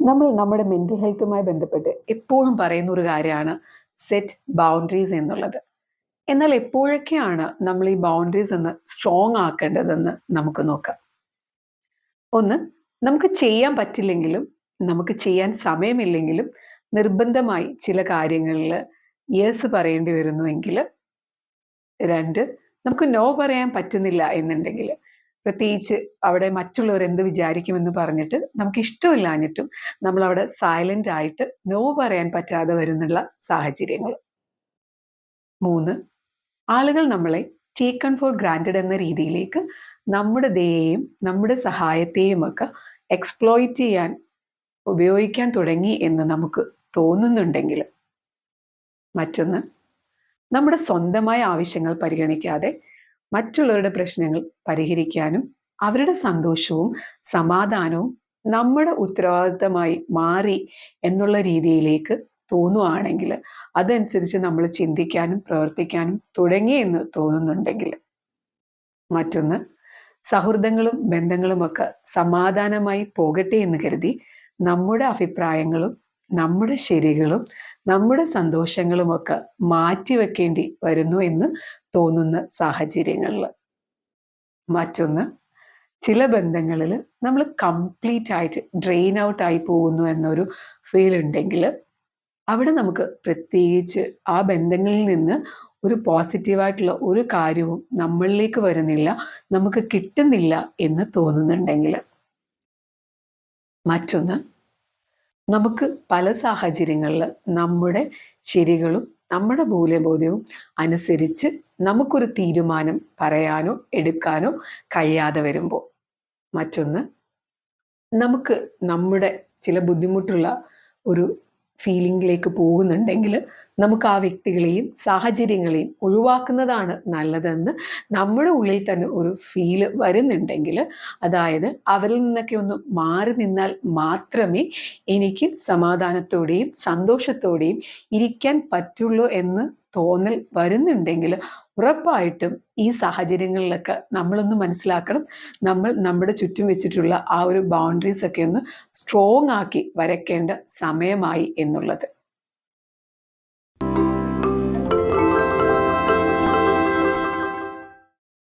നമ്മൾ നമ്മുടെ മെൻ്റൽ ഹെൽത്തുമായി ബന്ധപ്പെട്ട് എപ്പോഴും പറയുന്ന ഒരു കാര്യമാണ് സെറ്റ് ബൗണ്ടറീസ് എന്നുള്ളത്. എന്നാൽ എപ്പോഴൊക്കെയാണ് നമ്മൾ ഈ ബൗണ്ടറീസ് ഒന്ന് സ്ട്രോങ് ആക്കേണ്ടതെന്ന് നമുക്ക് നോക്കാം. ഒന്ന്, നമുക്ക് ചെയ്യാൻ പറ്റില്ലെങ്കിലും നമുക്ക് ചെയ്യാൻ സമയമില്ലെങ്കിലും നിർബന്ധമായി ചില കാര്യങ്ങളിൽ യെസ് പറയേണ്ടി വരുന്നുവെങ്കിൽ. രണ്ട്, നമുക്ക് നോ പറയാൻ പറ്റുന്നില്ല എന്നുണ്ടെങ്കിൽ, പ്രത്യേകിച്ച് അവിടെ മറ്റുള്ളവർ എന്ത് വിചാരിക്കുമെന്ന് പറഞ്ഞിട്ട് നമുക്ക് ഇഷ്ടമില്ലാഞ്ഞിട്ടും നമ്മൾ അവിടെ സൈലന്റ് ആയിട്ട് നോ പറയാൻ പറ്റാതെ വരുന്നുള്ള സാഹചര്യങ്ങൾ. മൂന്ന്, ആളുകൾ നമ്മളെ ടേക്കൺ ഫോർ ഗ്രാൻറ്റഡ് എന്ന രീതിയിലേക്ക് നമ്മുടെ ദയയെയും നമ്മുടെ സഹായത്തെയും ഒക്കെ എക്സ്പ്ലോയിറ്റ് ചെയ്യാൻ ഉപയോഗിക്കാൻ തുടങ്ങി എന്ന് നമുക്ക് തോന്നുന്നുണ്ടെങ്കിൽ. മറ്റൊന്ന്, നമ്മുടെ സ്വന്തമായ ആവശ്യങ്ങൾ പരിഗണിക്കാതെ മറ്റുള്ളവരുടെ പ്രശ്നങ്ങൾ പരിഹരിക്കാനും അവരുടെ സന്തോഷവും സമാധാനവും നമ്മുടെ ഉത്തരവാദിത്തമായി മാറി എന്നുള്ള രീതിയിലേക്ക് തോന്നുകയാണെങ്കിൽ, അതനുസരിച്ച് നമ്മൾ ചിന്തിക്കാനും പ്രവർത്തിക്കാനും തുടങ്ങി എന്ന് തോന്നുന്നുണ്ടെങ്കിൽ. മറ്റൊന്ന്, സൗഹൃദങ്ങളും ബന്ധങ്ങളുമൊക്കെ സമാധാനമായി പോകട്ടെ എന്ന് കരുതി നമ്മുടെ അഭിപ്രായങ്ങളും നമ്മുടെ ശരികളും നമ്മുടെ സന്തോഷങ്ങളുമൊക്കെ മാറ്റിവെക്കേണ്ടി വരുന്നു എന്ന് തോന്നുന്ന സാഹചര്യങ്ങളിൽ. മറ്റൊന്ന്, ചില ബന്ധങ്ങളിൽ നമ്മൾ കംപ്ലീറ്റ് ആയിട്ട് ഡ്രെയിൻ ഔട്ട് ആയി പോകുന്നു എന്നൊരു ഫീൽ ഉണ്ടെങ്കിൽ, അവിടെ നമുക്ക് പ്രത്യേകിച്ച് ആ ബന്ധങ്ങളിൽ നിന്ന് ഒരു പോസിറ്റീവായിട്ടുള്ള ഒരു കാര്യവും നമ്മളിലേക്ക് വരുന്നില്ല, നമുക്ക് കിട്ടുന്നില്ല എന്ന് തോന്നുന്നുണ്ടെങ്കിൽ. മറ്റൊന്ന്, നമുക്ക് പല സാഹചര്യങ്ങളിൽ നമ്മുടെ ശരികളും നമ്മുടെ മൂല്യബോധവും അനുസരിച്ച് നമുക്കൊരു തീരുമാനം പറയാനോ എടുക്കാനോ കഴിയാതെ വരുമ്പോൾ. മറ്റൊന്ന്, നമുക്ക് നമ്മുടെ ചില ബുദ്ധിമുട്ടുള്ള ഒരു ഫീലിംഗിലേക്ക് പോകുന്നുണ്ടെങ്കിൽ നമുക്ക് ആ വ്യക്തികളെയും സാഹചര്യങ്ങളെയും ഒഴിവാക്കുന്നതാണ് നല്ലതെന്ന് നമ്മുടെ ഉള്ളിൽ തന്നെ ഒരു ഫീല് വരുന്നുണ്ടെങ്കിൽ, അതായത് അവരിൽ നിന്നൊക്കെ ഒന്ന് മാറി നിന്നാൽ മാത്രമേ എനിക്ക് സമാധാനത്തോടെയും സന്തോഷത്തോടെയും ഇരിക്കാൻ പറ്റുള്ളൂ എന്ന് തോന്നൽ വരുന്നുണ്ടെങ്കിൽ, ഉറപ്പായിട്ടും ഈ സാഹചര്യങ്ങളിലൊക്കെ നമ്മളൊന്ന് മനസ്സിലാക്കണം, നമ്മൾ നമ്മുടെ ചുറ്റും വെച്ചിട്ടുള്ള ആ ഒരു ബൗണ്ടറീസ് ഒക്കെ ഒന്ന് സ്ട്രോങ് ആക്കി വരയ്ക്കേണ്ട സമയമായി എന്നുള്ളത്.